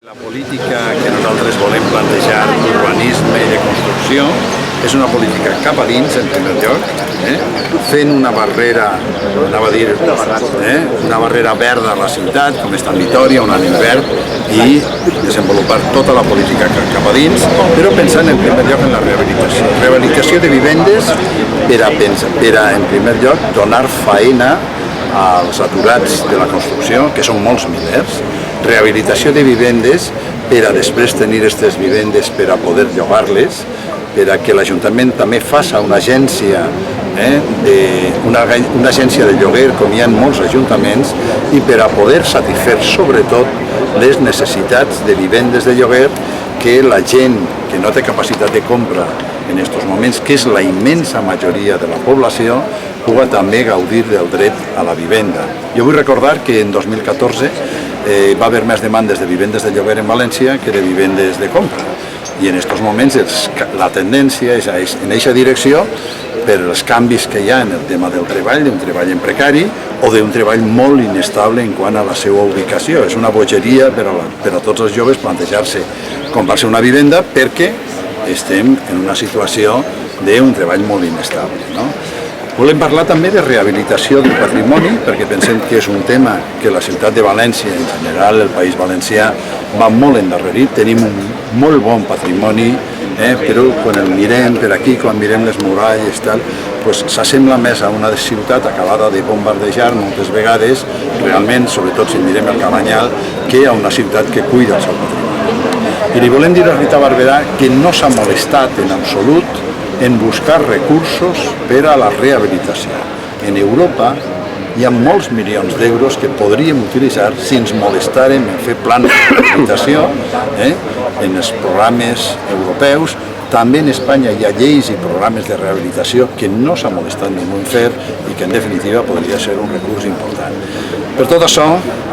La política que nosaltres volem plantejar d'urbanisme i de construcció és una política cap a dins, en primer lloc, fent una barrera, anava a dir, una barrera verda a la ciutat, com és Sant Vitòria, un ànim verd, i desenvolupar tota la política cap a dins, però pensant en primer lloc en la rehabilitació. Rehabilitació de vivendes per a, en primer lloc, donar faena als aturats de la construcció, que són molts milers, rehabilitació de vivendes per a després tenir aquestes vivendes per a poder llogar-les, per a que l'Ajuntament també faci una agència, una agència de lloguer, com hi ha en molts ajuntaments, i per a poder satisfer sobretot les necessitats de vivendes de lloguer que la gent que no té capacitat de compra en aquests moments, que és la immensa majoria de la població, pugui també gaudir del dret a la vivenda. Jo vull recordar que en 2014 va haver més demandes de vivendes de lloguer en València que de vivendes de compra. I en aquests moments la tendència és en aquesta direcció per els canvis que hi ha en el tema del treball, d'un treball en precari o d'un treball molt inestable en quant a la seva ubicació. És una bogeria per a tots els joves plantejar-se comprar-se una vivenda perquè estem en una situació d'un treball molt inestable. Volem parlar també de rehabilitació del patrimoni, perquè pensem que és un tema que la ciutat de València, en general el País Valencià, va molt endarrerit. Tenim un molt bon patrimoni, però quan el mirem per aquí, quan mirem les muralles, s'assembla més a una ciutat acabada de bombardejar moltes vegades, realment, sobretot si mirem el Cabanyal, que a una ciutat que cuida el seu patrimoni. I li volem dir a Rita Barberà que no s'ha molestat en absolut en buscar recursos per a la rehabilitació. En Europa hi ha molts milions d'euros que podríem utilitzar si ens molestàrem en fer plans de rehabilitació en els programes europeus. També en Espanya hi ha lleis i programes de rehabilitació que no s'ha molestat ningú en fer i que en definitiva podria ser un recurs important. Per tot això,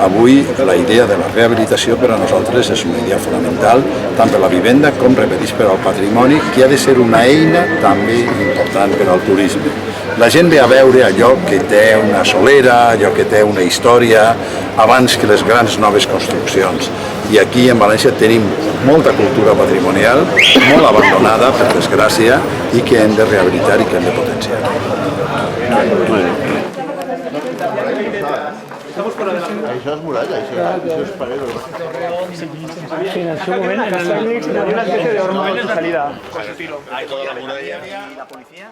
avui la idea de la rehabilitació per a nosaltres és una idea fonamental, tant per la vivenda com, repetís, per al patrimoni, que ha de ser una eina també important per al turisme. La gent ve a veure allò que té una solera, allò que té una història, abans que les grans noves construccions. I aquí en València tenim molta cultura patrimonial, molt abandonada, per desgràcia, i que hem de rehabilitar i que hem de potenciar. Això és muralla, això és pared. Sí, en el seu moment, en el tècnic, hi havia una espècie de horma de salida. Ahí toda la muralla y la policía.